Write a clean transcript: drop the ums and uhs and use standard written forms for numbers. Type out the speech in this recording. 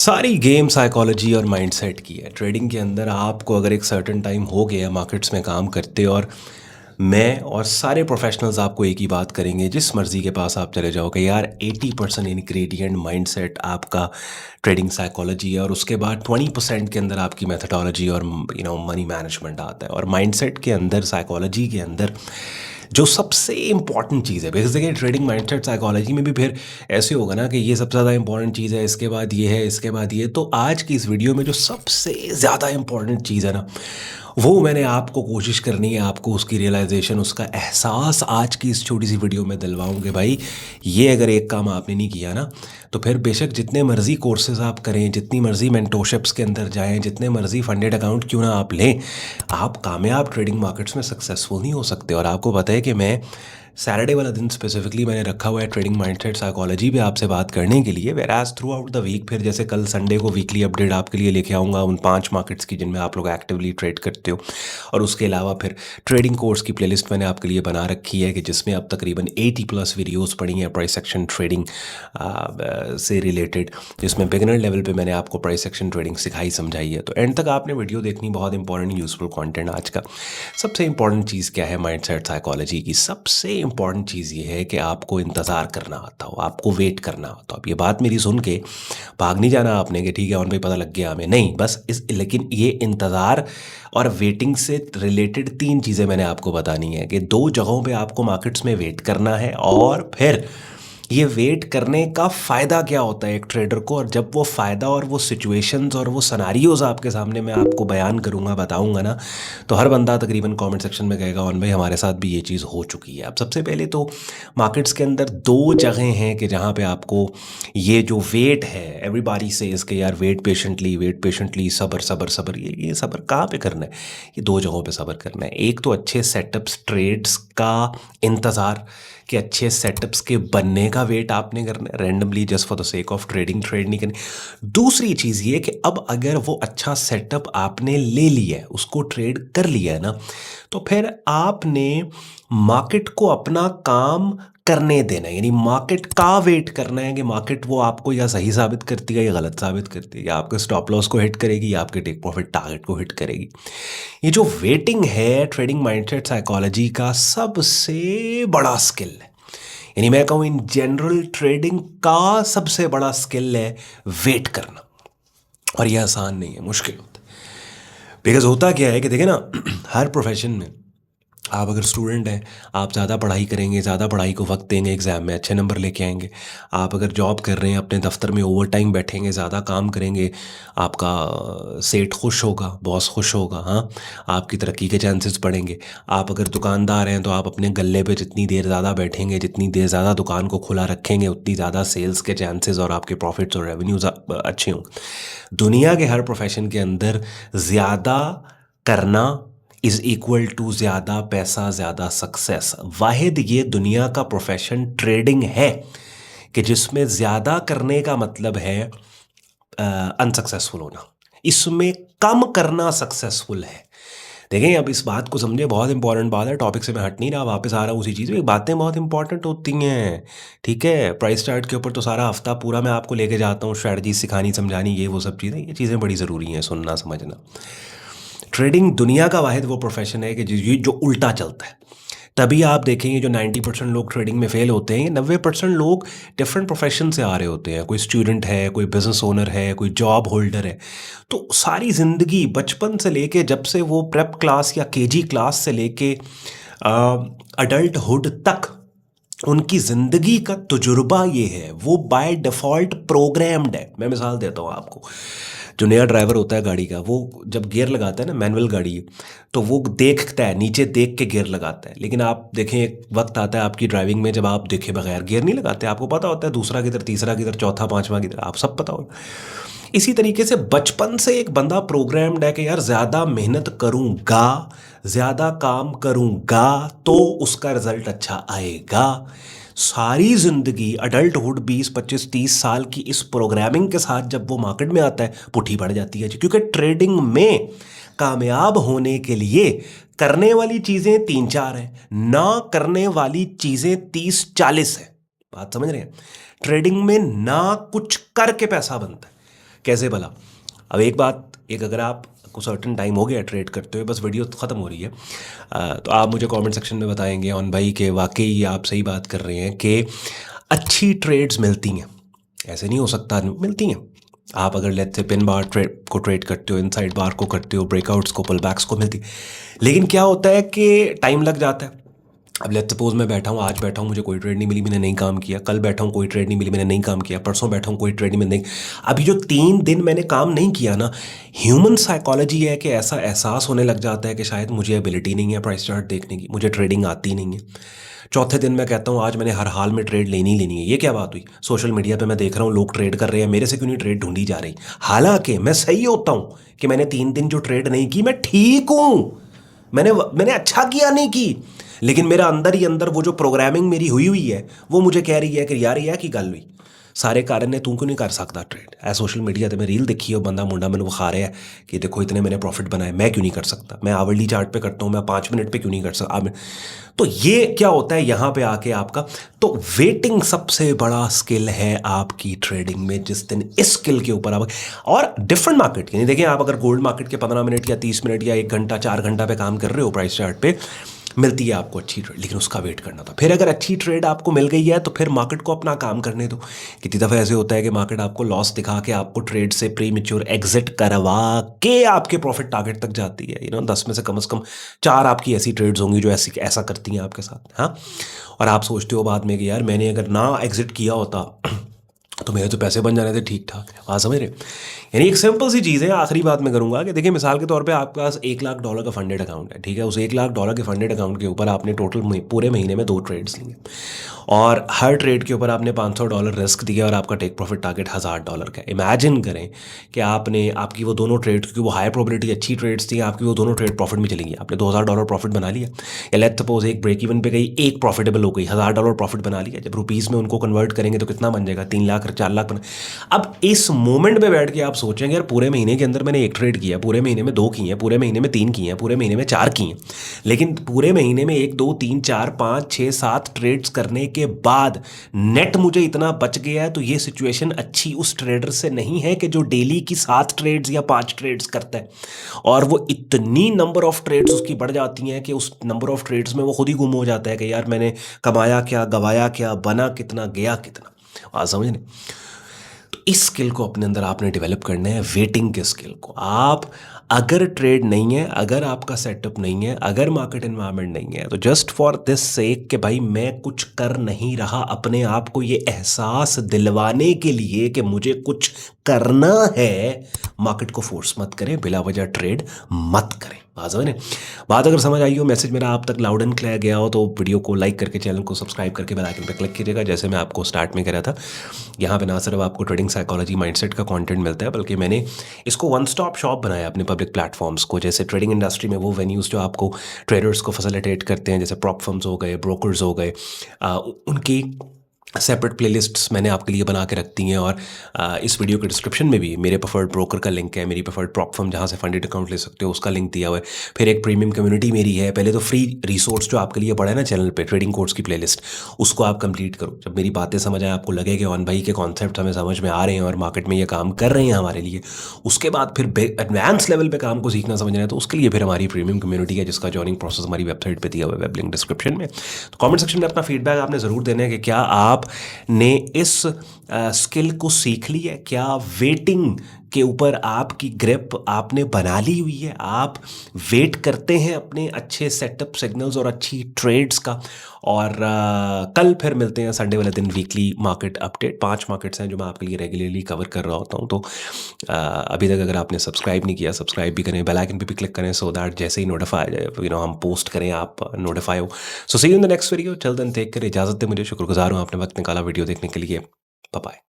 सारी game psychology और mindset की है। ट्रेडिंग के अंदर आपको अगर एक सर्टेन टाइम हो गया मार्केट्स में काम करते, और मैं और सारे प्रोफेशनल्स आपको एक ही बात करेंगे, जिस मर्ज़ी के पास आप चले जाओगे यार, 80% इनग्रेडिएंट माइंडसेट आपका ट्रेडिंग साइकोलॉजी है, और उसके बाद 20% के अंदर आपकी मेथडोलॉजी और मनी मैनेजमेंट आता है। और माइंडसेट के अंदर, साइकोलॉजी के अंदर जो सबसे इंपॉर्टेंट चीज़ है, बिकॉज देखिए ट्रेडिंग माइंडसेट साइकोलॉजी में भी फिर ऐसे होगा ना कि ये सबसे ज़्यादा इंपॉर्टेंट चीज़ है, इसके बाद ये है, इसके बाद ये। तो आज की इस वीडियो में जो सबसे ज़्यादा इंपॉर्टेंट चीज़ है ना, वो मैंने आपको कोशिश करनी है, आपको उसकी रियलाइजेशन, उसका एहसास आज की इस छोटी सी वीडियो में दिलवाऊंगे। भाई ये अगर एक काम आपने नहीं किया ना, तो फिर बेशक जितने मर्जी कोर्सेज आप करें, जितनी मर्जी मेंटोरशिप्स के अंदर जाएं, जितने मर्जी फंडेड अकाउंट क्यों ना आप लें, आप कामयाब ट्रेडिंग मार्केट्स में सक्सेसफुल नहीं हो सकते। और आपको पता है कि मैं सैटरडे वाला दिन स्पेसिफिकली मैंने रखा हुआ है ट्रेडिंग माइंडसेट साइकोलॉजी पे आपसे बात करने के लिए। Whereas throughout the week, फिर जैसे कल संडे को वीकली अपडेट आपके लिए लेके आऊँगा उन 5 मार्केट्स की जिनमें आप लोग एक्टिवली ट्रेड करते हो। और उसके अलावा फिर ट्रेडिंग कोर्स की प्लेलिस्ट मैंने आपके लिए बना रखी है कि जिसमें अब तकरीबन 80+ वीडियोज़ पड़ी हैं प्राइस एक्शन ट्रेडिंग से रिलेटेड, जिसमें बिगिनर लेवल पे मैंने आपको प्राइस एक्शन ट्रेडिंग सिखाई समझाई है। तो एंड तक आपने वीडियो देखनी, बहुत इंपॉर्टेंट यूजफुल कंटेंट आज का। सबसे इंपॉर्टेंट चीज़ क्या है माइंडसेट साइकोलॉजी की? सबसे इंपॉर्टेंट चीज़ ये है कि आपको इंतज़ार करना आता हो, आपको वेट करना आता हो। अब ये बात मेरी सुन के भाग नहीं जाना आपने कि ठीक है ऑन पे पता लग गया हमें, नहीं, बस लेकिन ये इंतज़ार और वेटिंग से रिलेटेड 3 चीज़ें मैंने आपको बतानी है कि 2 जगहों पे आपको मार्केट्स में वेट करना है, और फिर ये वेट करने का फ़ायदा क्या होता है एक ट्रेडर को। और जब वो फ़ायदा और वो सिचुएशंस और वो सनारियोज़ आपके सामने मैं आपको बयान करूँगा, बताऊँगा ना, तो हर बंदा तकरीबन कमेंट सेक्शन में कहेगा ऑन भाई हमारे साथ भी ये चीज़ हो चुकी है। अब सबसे पहले तो मार्केट्स के अंदर 2 जगह हैं कि जहाँ पे आपको ये जो वेट है, एवरीबॉडी से इसके यार वेट पेशेंटली, सब्र सब्र सब्र, ये सब्र कहाँ पे करना है? ये 2 जगहों पे सब्र करना है। एक तो अच्छे सेटअप्स ट्रेड्स का इंतज़ार, कि अच्छे सेटअप्स के बनने का वेट आपने करना है, randomly just for the sake of trading trade नहीं करनी। दूसरी चीज़ ये कि अब अगर वो अच्छा सेटअप आपने ले लिया है, उसको ट्रेड कर लिया है ना, तो फिर आपने मार्केट को अपना काम करने देना है। यानी मार्केट का वेट करना है कि मार्केट वो आपको या सही साबित करती है या गलत साबित करती है, या आपके स्टॉप लॉस को हिट करेगी या आपके टेक प्रॉफिट टारगेट को हिट करेगी। ये जो वेटिंग है ट्रेडिंग माइंडसेट साइकोलॉजी का सबसे बड़ा स्किल है। यानी मैं कहूँ इन जनरल ट्रेडिंग का सबसे बड़ा स्किल है वेट करना। और ये आसान नहीं है, मुश्किल होता है। बिकॉज होता क्या है कि देखिए ना, हर प्रोफेशन में आप अगर स्टूडेंट हैं, आप ज़्यादा पढ़ाई करेंगे, ज़्यादा पढ़ाई को वक्त देंगे, एग्ज़ाम में अच्छे नंबर लेके आएंगे। आप अगर जॉब कर रहे हैं, अपने दफ्तर में ओवर टाइम बैठेंगे, ज़्यादा काम करेंगे, आपका सेठ खुश होगा, बॉस खुश होगा, हाँ, आपकी तरक्की के चांसेस बढ़ेंगे। आप अगर दुकानदार हैं तो आप अपने गल्ले पे जितनी देर ज़्यादा बैठेंगे, जितनी देर ज़्यादा दुकान को खुला रखेंगे, उतनी ज़्यादा सेल्स के चांसेस और आपके प्रॉफिट्स और रेवेन्यूज अच्छे होंगे। दुनिया के हर प्रोफेशन के अंदर ज़्यादा करना इज़ इक्वल टू ज़्यादा पैसा, ज़्यादा सक्सेस। वाहिद ये दुनिया का प्रोफेशन ट्रेडिंग है कि जिसमें ज़्यादा करने का मतलब है अनसक्सेसफुल होना, इसमें कम करना सक्सेसफुल है। देखें अब इस बात को समझे, बहुत इंपॉर्टेंट बात है, टॉपिक से मैं हट नहीं रहा, वापस आ रहा हूँ उसी चीज़ में। बातें बहुत इंपॉर्टेंट होती हैं, ठीक है। प्राइस चार्ट के ऊपर तो सारा हफ्ता पूरा मैं आपको लेके जाता हूँ, स्ट्रैटेजी सिखानी, समझानी, ये वो सब चीज़ें, ये चीज़ें बड़ी ज़रूरी हैं सुनना समझना। ट्रेडिंग दुनिया का वाहिद वो प्रोफेशन है कि जो उल्टा चलता है। तभी आप देखेंगे जो 90% लोग ट्रेडिंग में फेल होते हैं, 90% लोग डिफरेंट प्रोफेशन से आ रहे होते हैं। कोई स्टूडेंट है, कोई बिजनेस ओनर है, कोई जॉब होल्डर है। तो सारी ज़िंदगी बचपन से लेके, जब से वो प्रेप क्लास या केजी क्लास से लेके अडल्टहुड तक, उनकी ज़िंदगी का तजुर्बा ये है, वो बाय डिफ़ॉल्ट प्रोग्राम्ड है। मैं मिसाल देता हूँ आपको। जो नया ड्राइवर होता है गाड़ी का, वो जब गियर लगाता है ना, मैनुअल गाड़ी है, तो वो देखता है, नीचे देख के गियर लगाता है। लेकिन आप देखें, एक वक्त आता है आपकी ड्राइविंग में जब आप देखे बगैर गियर नहीं लगाते। आपको पता होता है दूसरा किधर, तीसरा किधर, चौथा पांचवा किधर, आप सब पता होगा। इसी तरीके से बचपन से एक बंदा प्रोग्राम्ड है कि यार ज़्यादा मेहनत करूँगा, ज़्यादा काम करूँगा तो उसका रिजल्ट अच्छा आएगा। सारी ज़िंदगी अडल्टहुड 20 25 30 साल की इस प्रोग्रामिंग के साथ जब वो मार्केट में आता है, पुठी बढ़ जाती है जी। क्योंकि ट्रेडिंग में कामयाब होने के लिए करने वाली चीज़ें 3 4 हैं, ना करने वाली चीज़ें 30 40 हैं। बात समझ रहे हैं? ट्रेडिंग में ना कुछ करके पैसा बनता है, कैसे भला? अब एक बात, एक अगर आप को सर्टेन टाइम हो गया ट्रेड करते हुए, बस वीडियो ख़त्म हो रही है, तो आप मुझे कमेंट सेक्शन में बताएंगे ऑन भाई कि वाकई आप सही बात कर रहे हैं कि अच्छी ट्रेड्स मिलती हैं। ऐसे नहीं हो सकता, मिलती हैं। आप अगर लेट्स से पिन बार को ट्रेड करते हो, इनसाइड बार को करते हो, ब्रेकआउट्स को, पुल बैक्स को मिलती, लेकिन क्या होता है कि टाइम लग जाता है। अब लेट्स सपोज मैं बैठा हूँ, आज बैठा हूँ, मुझे कोई ट्रेड नहीं मिली, मैंने नहीं काम किया। कल बैठा हूँ, कोई ट्रेड नहीं मिली, मैंने नहीं काम किया। परसों बैठा हूँ, कोई ट्रेड नहीं, मैंने नहीं। अभी जो 3 दिन मैंने काम नहीं किया ना, ह्यूमन साइकोलॉजी है कि ऐसा एहसास होने लग जाता है कि शायद मुझे एबिलिटी नहीं है प्राइस चार्ट देखने की, मुझे ट्रेडिंग आती नहीं है। चौथे दिन मैं कहता हूँ आज मैंने हर हाल में ट्रेड लेनी ही लेनी है। ये क्या बात हुई? सोशल मीडिया पे मैं देख रहा हूँ लोग ट्रेड कर रहे हैं, मेरे से क्यों नहीं ट्रेड ढूंढी जा रही? हालांकि मैं सही होता हूँ कि मैंने 3 दिन जो ट्रेड नहीं की, मैं ठीक हूँ, मैंने अच्छा किया नहीं की, लेकिन मेरा अंदर ही अंदर वो जो प्रोग्रामिंग मेरी हुई हुई है वो मुझे कह रही है कि यार यह की गल हुई, सारे कारण ने तू क्यों नहीं कर सकता ट्रेड? ऐ सोशल मीडिया पे मैं रील देखी है, बंदा मुंडा मैंने विखा रहा है कि देखो इतने मैंने प्रॉफिट बनाए, मैं क्यों नहीं कर सकता? मैं आवरली चार्ट पे करता हूँ, मैं 5 मिनट पे क्यों नहीं कर सकता? तो ये क्या होता है यहाँ पे आके आपका, तो वेटिंग सबसे बड़ा स्किल है आपकी ट्रेडिंग में। जिस दिन इस स्किल के ऊपर आप, और डिफरेंट मार्केट के, देखिए आप अगर गोल्ड मार्केट के 15 मिनट या 30 मिनट या 1 घंटा 4 घंटा पे काम कर रहे हो, प्राइस चार्ट पे मिलती है आपको अच्छी ट्रेड, लेकिन उसका वेट करना था। फिर अगर अच्छी ट्रेड आपको मिल गई है तो फिर मार्केट को अपना काम करने दो। कितनी दफ़ा ऐसे होता है कि मार्केट आपको लॉस दिखा के आपको ट्रेड से प्री मैच्योर एग्जिट करवा के आपके प्रॉफिट टारगेट तक जाती है। 10 में से कम 4 आपकी ऐसी ट्रेड्स होंगी जो ऐसा करती हैं आपके साथ। हाँ, और आप सोचते हो बाद में कि यार मैंने अगर ना एग्जिट किया होता तो मेरे तो पैसे बन जाने थे ठीक ठाक। आप समझ रहे? यानी एक सिंपल सी चीज़ है, आखिरी बात मैं करूँगा कि देखिए मिसाल के तौर पे आपके पास $1 लाख का फंडेड अकाउंट है, ठीक है? उस $1 लाख के फंडेड अकाउंट के ऊपर आपने टोटल पूरे महीने में 2 ट्रेड्स लिए, और हर ट्रेड के ऊपर आपने $500 रिस्क दिया, और आपका टेक प्रॉफिट टारगेट $1000 का। इमेजिन करें कि आपकी वो दोनों ट्रेड, क्योंकि वो हाई प्रोबेबिलिटी अच्छी ट्रेड्स थी, आपकी वो दोनों ट्रेड प्रॉफिट में चली गई, आपने $2000 प्रॉफिट बना लिया। या लेट्स सपोज एक ब्रेक इवन पे गई, एक प्रॉफिटेबल हो गई, $1000 प्रॉफिट बना लिया। जब रुपीज़ में उनको कन्वर्ट करेंगे तो कितना बन जाएगा? 3 लाख 4 लाख बना। अब इस मोमेंट पे बैठ के आप सोचेंगे यार पूरे महीने के अंदर मैंने 1 ट्रेड किया, पूरे महीने में 2 किए हैं, पूरे महीने में 3 किए हैं, पूरे महीने में 4 किए हैं, लेकिन पूरे महीने में 1 2 3 4 5 6 7 ट्रेड्स करने के बाद नेट मुझे इतना बच गया है। तो ये सिचुएशन अच्छी उस ट्रेडर से नहीं है कि जो डेली की 7 ट्रेड्स या 5 ट्रेड्स करता है, और वो इतनी नंबर ऑफ ट्रेड्स उसकी बढ़ जाती हैं कि उस नंबर ऑफ ट्रेड्स में वो खुद ही गुम हो जाता है कि यार मैंने कमाया क्या, गवाया क्या, बना कितना, गया कितना। आप समझ नहीं? तो इस स्किल को अपने अंदर आपने डेवलप करना है, वेटिंग के स्किल को। आप अगर ट्रेड नहीं है, अगर आपका सेटअप नहीं है, अगर मार्केट एनवायरनमेंट नहीं है, तो जस्ट फॉर दिस सेक कि भाई मैं कुछ कर नहीं रहा, अपने आप को ये एहसास दिलवाने के लिए कि मुझे कुछ करना है, मार्केट को फोर्स मत करें, बिला वजह ट्रेड मत करें। बात अगर समझ आई हो, मैसेज मेरा आप तक लाउड एंड क्लियर गया हो, तो वीडियो को लाइक करके, चैनल को सब्सक्राइब करके बेल आइकन पर क्लिक कीजिएगा। जैसे मैं आपको स्टार्ट में कह रहा था, यहाँ पे ना सिर्फ आपको ट्रेडिंग साइकोलॉजी माइंडसेट का कंटेंट मिलता है, बल्कि मैंने इसको वन स्टॉप शॉप बनाया अपने पब्लिक प्लेटफॉर्म्स को। जैसे ट्रेडिंग इंडस्ट्री में वो वेन्यूज़ जो आपको ट्रेडर्स को फैसिलिटेट करते हैं, जैसे प्रॉप फर्म्स हो गए, ब्रोकर्स हो गए, उनकी सेपरेट प्लेलिस्ट्स मैंने आपके लिए बना के रखती हैं। और इस वीडियो के डिस्क्रिप्शन में भी मेरे प्रेफर्ड ब्रोकर का लिंक है, मेरी प्रेफर्ड प्रॉप फर्म जहाँ से फंडेड अकाउंट ले सकते हो उसका लिंक दिया हुआ है। फिर एक प्रीमियम कम्युनिटी मेरी है। पहले तो फ्री रिसोर्स जो आपके लिए पड़ा है ना चैनल पे, ट्रेडिंग कोर्स की प्लेलिस्ट, उसको आप कंप्लीट करो। जब मेरी बातें समझ आए, आपको लगे कि ऑन भाई के कॉन्सेप्ट हमें समझ में आ रहे हैं और मार्केट में ये काम कर रहे हैं हमारे लिए, उसके बाद फिर एडवांस लेवल पे काम को सीखना समझना है, तो उसके लिए फिर हमारी प्रीमियम कम्युनिटी है, जिसका ज्वाइनिंग प्रोसेस हमारी वेबसाइट पर दिया हुआ है, वेब लिंक डिस्क्रिप्शन में। तो कॉमेंट सेक्शन में अपना फीडबैक आपने ज़रूर देना है कि क्या आपने इस स्किल को सीख ली है, क्या वेटिंग के ऊपर आपकी ग्रिप आपने बना ली हुई है, आप वेट करते हैं अपने अच्छे सेटअप सिग्नल्स और अच्छी ट्रेड्स का। और कल फिर मिलते हैं संडे वाले दिन, वीकली मार्केट अपडेट। 5 मार्केट्स हैं जो मैं आपके लिए रेगुलरली कवर कर रहा होता हूँ। तो अभी तक अगर आपने सब्सक्राइब नहीं किया, सब्सक्राइब भी करें, बेल आइकन पे भी क्लिक करें, सो दैट जैसे ही नोटिफाई हम पोस्ट करें आप नोटिफाई हो। So see you in the next video. चल देन टेक कर, इजाज़त दे मुझे। शुक्रगुजार हूँ आपने वक्त निकाला वीडियो देखने के लिए। Bye bye.